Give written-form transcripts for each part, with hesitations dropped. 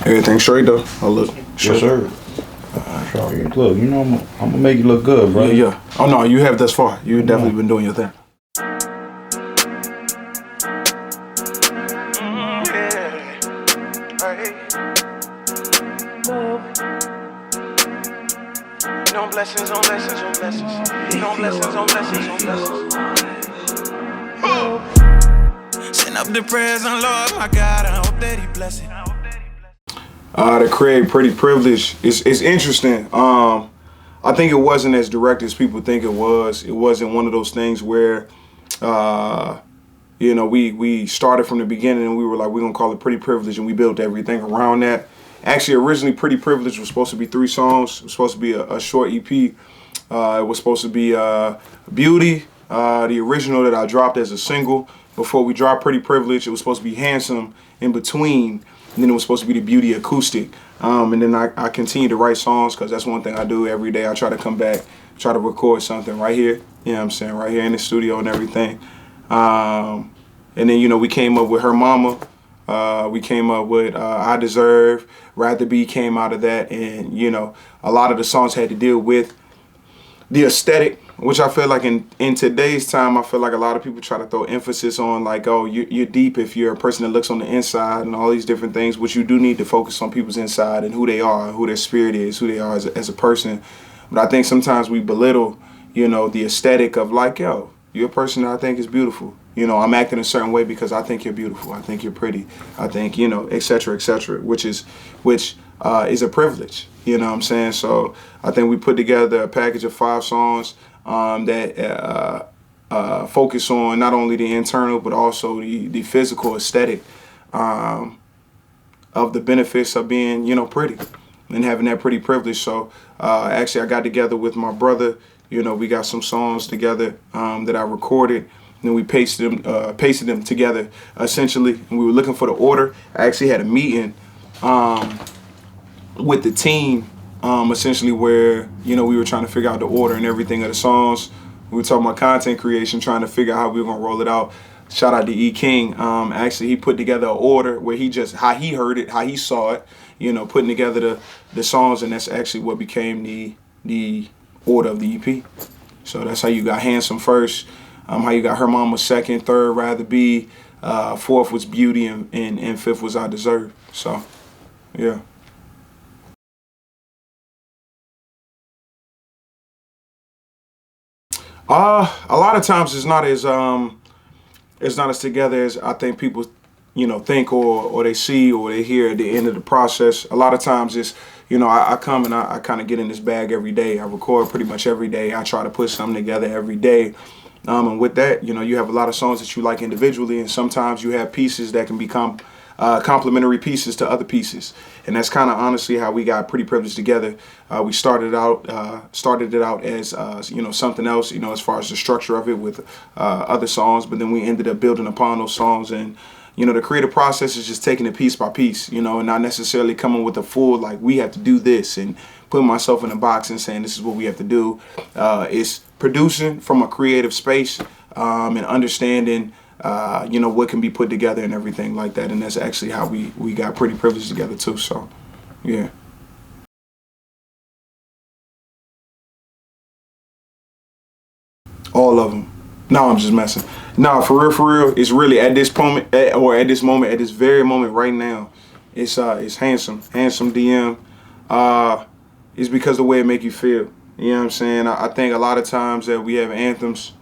Everything straight though. I look. Yes, sir. Sorry. Look, you know I'm gonna make you look good, bro. Yeah. Oh no, you have thus far. You've definitely been doing your thing. Blessings on blessings on blessings. Blessings on blessings on blessings. Send up the prayers on Lord, my God. I hope that He bless it. To create Pretty Privilege, it's interesting. I think it wasn't as direct as people think it was. It wasn't one of those things where, we started from the beginning and we were like, we're gonna call it Pretty Privilege, and we built everything around that. Actually, originally, Pretty Privilege was supposed to be 3 songs. It was supposed to be a short EP. It was supposed to be Beauty, the original that I dropped as a single. Before we dropped Pretty Privilege, it was supposed to be Handsome in between. And then it was supposed to be the Beauty acoustic. And then I continued to write songs because that's one thing I do every day. I try to come back, try to record something right here. You know what I'm saying? Right here in the studio and everything. And then, we came up with Her Mama. We came up with I Deserve, Rather Be came out of that. And, a lot of the songs had to deal with the aesthetic, which I feel like in today's time, I feel like a lot of people try to throw emphasis on like, oh, you're deep if you're a person that looks on the inside and all these different things, which you do need to focus on people's inside and who they are, who their spirit is, who they are as a person. But I think sometimes we belittle, the aesthetic of like, yo, you're a person that I think is beautiful. I'm acting a certain way because I think you're beautiful. I think you're pretty. I think, et cetera, which is a privilege. You know what I'm saying? So I think we put together a package of 5 songs that focus on not only the internal but also the physical aesthetic of the benefits of being, pretty and having that pretty privilege. So actually, I got together with my brother. We got some songs together that I recorded. And then we pasted them together, essentially. And we were looking for the order. I actually had a meeting with the team, essentially, where, we were trying to figure out the order and everything of the songs. We were talking about content creation, trying to figure out how we were going to roll it out. Shout out to E. King. Actually, he put together an order where how he heard it, how he saw it, putting together the songs. And that's actually what became the order of the EP. So that's how you got Handsome first. How you got Her Mama second, third, Rather Be, fourth was Beauty, and fifth was I Deserve. So, yeah. A lot of times it's not as together as I think people, think or they see or they hear at the end of the process. A lot of times it's, I come and I kind of get in this bag every day. I record pretty much every day. I try to put something together every day. And with that, you have a lot of songs that you like individually, and sometimes you have pieces that can become complementary pieces to other pieces. And that's kind of honestly how we got Pretty Privileged together. We started it out as something else, as far as the structure of it with other songs, but then we ended up building upon those songs. And the creative process is just taking it piece by piece, and not necessarily coming with a full, like, we have to do this and putting myself in a box and saying this is what we have to do. It's producing from a creative space and understanding, what can be put together and everything like that. And that's actually how we got Pretty Privileged together too. So, yeah. All of them. No, I'm just messing. No, for real, it's really at this moment, at this very moment right now, it's Handsome DM. It's because the way it make you feel. You know what I'm saying? I think a lot of times that we have anthems,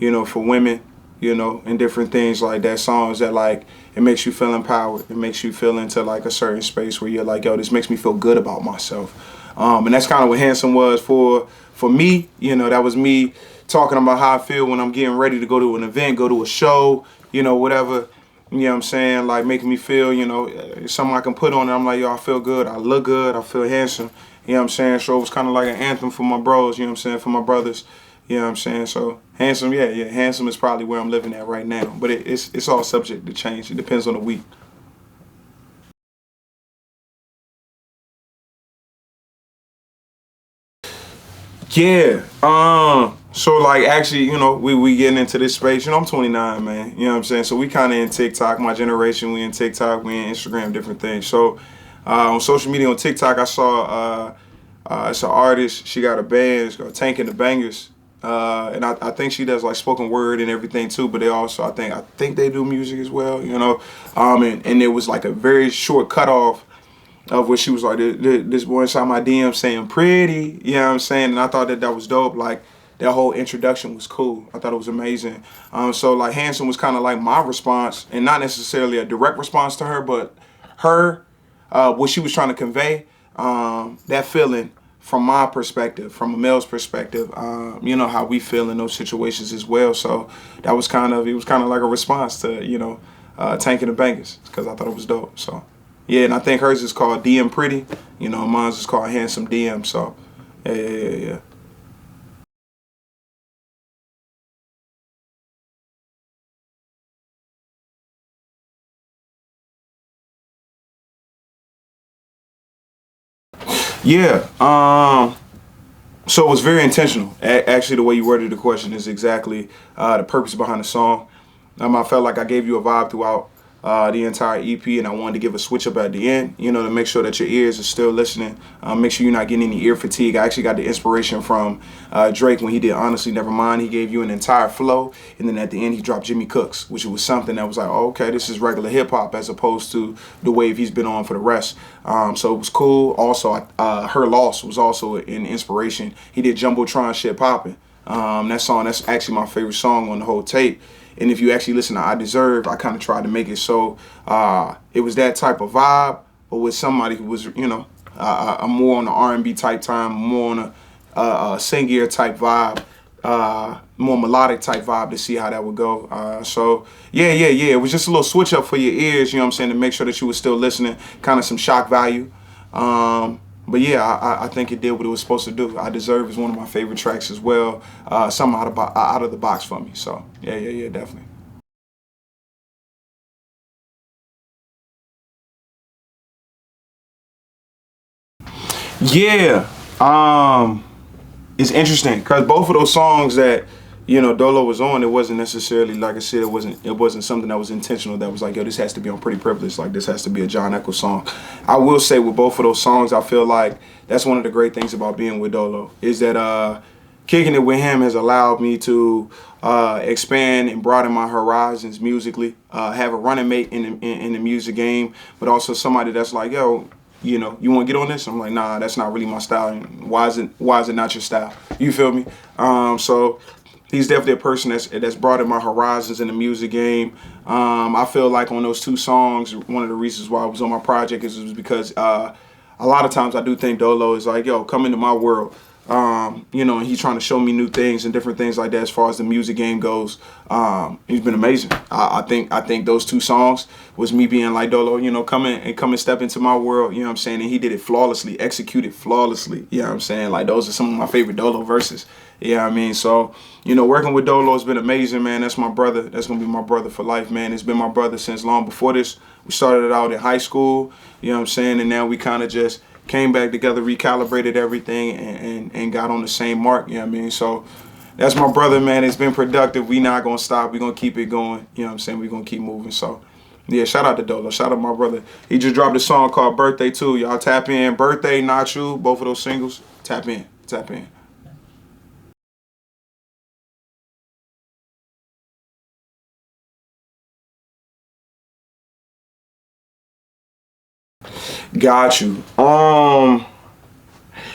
for women, and different things like that, songs that, like, it makes you feel empowered. It makes you feel into, like, a certain space where you're like, yo, this makes me feel good about myself. And that's kind of what Handsome was for me. That was me talking about how I feel when I'm getting ready to go to an event, go to a show, whatever. You know what I'm saying? Like, making me feel, something I can put on it. I'm like, yo, I feel good. I look good. I feel handsome. You know what I'm saying? So it was kind of like an anthem for my bros, you know what I'm saying, for my brothers. You know what I'm saying? So Handsome, yeah, Handsome is probably where I'm living at right now. But it's all subject to change. It depends on the week. Yeah. So, like, actually, we getting into this space. I'm 29, man. You know what I'm saying? So we kind of in TikTok. My generation, we in TikTok. We in Instagram, different things. So On social media, on TikTok, I saw it's an artist. She got a band. It's called Tank and the Bangers. And I think she does like spoken word and everything too. But they also, I think they do music as well. And it was like a very short cutoff of where she was like, this boy inside my DM saying pretty, you know what I'm saying? And I thought that was dope. Like, that whole introduction was cool. I thought it was amazing. So like Handsome was kind of like my response, and not necessarily a direct response to her, but her, what she was trying to convey, that feeling from my perspective, from a male's perspective, how we feel in those situations as well. So it was kind of like a response to, Tank and the Bangers, because I thought it was dope. So yeah, and I think hers is called DM Pretty. Mine's is called Handsome DM. So yeah. Yeah. So it was very intentional. Actually, the way you worded the question is exactly the purpose behind the song. I felt like I gave you a vibe throughout the entire EP, and I wanted to give a switch up at the end, to make sure that your ears are still listening. Make sure you're not getting any ear fatigue. I actually got the inspiration from Drake when he did Honestly Nevermind. He gave you an entire flow, and then at the end he dropped Jimmy Cooks, which was something that was like, oh, okay, this is regular hip hop as opposed to the wave he's been on for the rest. So it was cool. Also, Her Loss was also an inspiration. He did Jumbotron Shit Poppin'. That song, that's actually my favorite song on the whole tape. And if you actually listen to I Deserve, I kind of tried to make it so it was that type of vibe, but with somebody who was, more on the R&B type time, more on a singier type vibe, more melodic type vibe to see how that would go. So yeah. It was just a little switch up for your ears, to make sure that you were still listening, kind of some shock value. But yeah, I think it did what it was supposed to do. I Deserve is one of my favorite tracks as well. Something out of the box for me. So yeah, definitely. Yeah, it's interesting because both of those songs that Dolo was on, it wasn't necessarily, like I said, it wasn't something that was intentional. That was like, yo, this has to be on Pretty Privileged. Like, this has to be a Jon Echols song. I will say with both of those songs, I feel like that's one of the great things about being with Dolo is that kicking it with him has allowed me to expand and broaden my horizons musically. Have a running mate in the music game, but also somebody that's like, yo, you want to get on this? I'm like, nah, that's not really my style. And why is it not your style? You feel me? So he's definitely a person that's broadened my horizons in the music game. I feel like on those two songs, one of the reasons why I was on my project is because a lot of times I do think Dolo is like, yo, come into my world. And he's trying to show me new things and different things like that as far as the music game goes. He's been amazing. I think those two songs was me being like, Dolo, come and step into my world, you know what I'm saying? And he did it flawlessly, executed flawlessly, you know what I'm saying? Like, those are some of my favorite Dolo verses. You know what I mean? So, working with Dolo has been amazing, man. That's my brother. That's going to be my brother for life, man. It's been my brother since long before this. We started out in high school, you know what I'm saying? And now we kind of just came back together, recalibrated everything, and got on the same mark, you know what I mean? So that's my brother, man. It's been productive. We not going to stop. We're going to keep it going. You know what I'm saying? We're going to keep moving. So, yeah, shout out to Dolo. Shout out to my brother. He just dropped a song called Birthday, too. Y'all tap in. Birthday, Not You, both of those singles. Tap in. Tap in. Got you.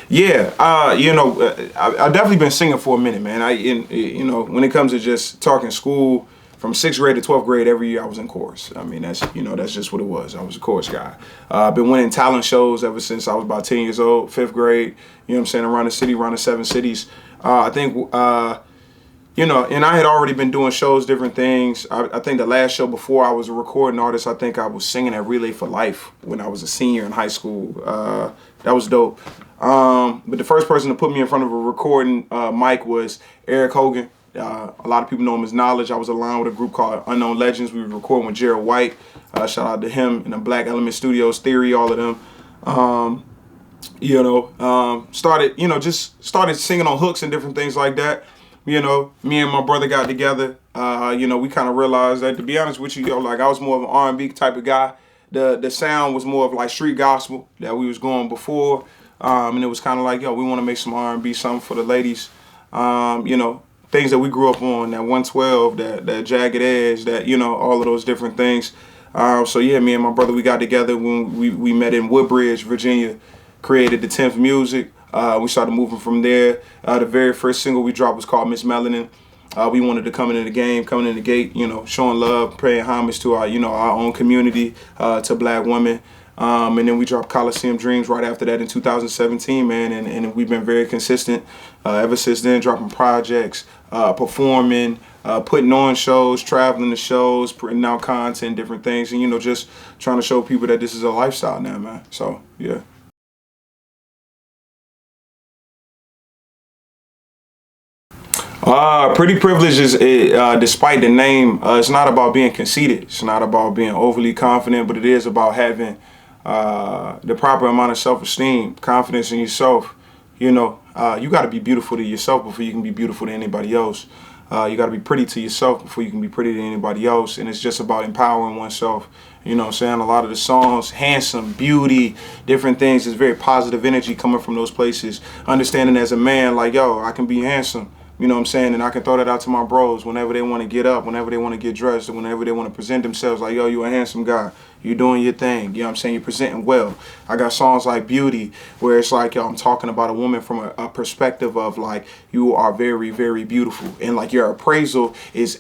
Yeah, I've definitely been singing for a minute, man. When it comes to just talking school, from 6th grade to 12th grade, every year I was in chorus. I mean, that's just what it was. I was a chorus guy. I've been winning talent shows ever since I was about 10 years old, 5th grade, you know what I'm saying, around the city, around the 7 cities. I think, and I had already been doing shows, different things. I think the last show before I was a recording artist, I think I was singing at Relay for Life when I was a senior in high school. That was dope. But the first person to put me in front of a recording mic was Eric Hogan. A lot of people know him as Knowledge. I was aligned with a group called Unknown Legends. We were recording with Gerald White. Shout out to him and the Black Element Studios, Theory, all of them. Started singing on hooks and different things like that. Me and my brother got together. We kind of realized that, to be honest with you, like, I was more of an R&B type of guy. the sound was more of like street gospel that we was going before. And it was kind of like, yo, we want to make some R&B, something for the ladies. You know, things that we grew up on, that 112, that Jagged Edge, that, you know, all of those different things. So yeah, me and my brother, we got together when we met in Woodbridge, Virginia, created the 10th Music. We started moving from there. The very first single we dropped was called Miss Melanin. We wanted to come into the game, coming in the gate, you know, showing love, paying homage to our, you know, our own community, to Black women. And then we dropped Coliseum Dreams right after that in 2017, man. And we've been very consistent ever since then, dropping projects, performing, putting on shows, traveling to shows, putting out content, different things. And, you know, just trying to show people that this is a lifestyle now, man. So, yeah. Pretty Privilege is, despite the name, it's not about being conceited. It's not about being overly confident, but it is about having the proper amount of self-esteem, confidence in yourself. You know, you got to be beautiful to yourself before you can be beautiful to anybody else. You got to be pretty to yourself before you can be pretty to anybody else. And it's just about empowering oneself. You know what I'm saying? A lot of the songs, handsome, beauty, different things, is very positive energy coming from those places. Understanding as a man, like, yo, I can be handsome. You know what I'm saying? And I can throw that out to my bros whenever they want to get up, whenever they want to get dressed, or whenever they want to present themselves like, yo, you a handsome guy. You're doing your thing. You know what I'm saying? You're presenting well. I got songs like Beauty, where it's like, yo, I'm talking about a woman from a perspective of like, you are very, very beautiful. And like your appraisal is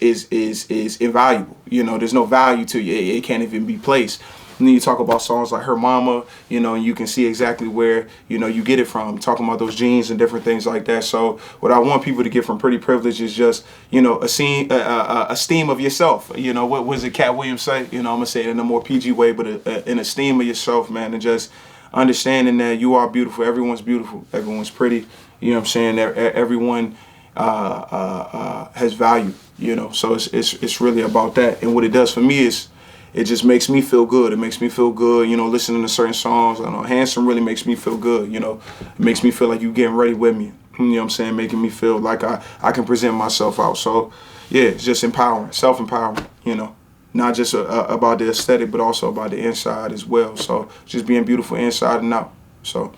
invaluable. You know, there's no value to you. It can't even be placed. And then you talk about songs like Her Mama, you know, and you can see exactly where, you know, you get it from, talking about those genes and different things like that. So what I want people to get from Pretty Privilege is just, you know, esteem of yourself. You know, what was it Cat Williams say? You know, I'm going to say it in a more PG way, but an esteem of yourself, man, and just understanding that you are beautiful. Everyone's beautiful. Everyone's pretty. You know what I'm saying? Everyone has value, you know, so it's really about that. And what it does for me is, it just makes me feel good. It makes me feel good, you know, listening to certain songs. I don't know, Handsome really makes me feel good, you know. It makes me feel like you getting ready with me. You know what I'm saying? Making me feel like I can present myself out. So, yeah, it's just empowering, self-empowerment, you know. Not just about the aesthetic, but also about the inside as well. So, just being beautiful inside and out. So,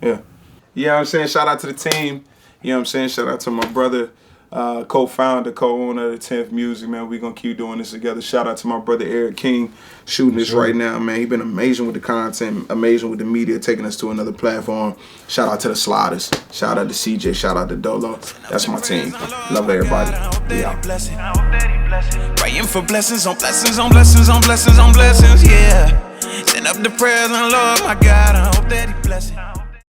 yeah. You know what I'm saying? Shout out to the team. You know what I'm saying? Shout out to my brother. Co-founder, co-owner of the 10th Music, man. We're going to keep doing this together. Shout out to my brother Eric King shooting this right now, man. He's been amazing with the content, amazing with the media, taking us to another platform. Shout out to the Sliders. Shout out to CJ. Shout out to Dolo. That's my team. Love everybody. Yeah. Praying for blessings on blessings on blessings on blessings on blessings, yeah. Send up the prayers and Lord, my God.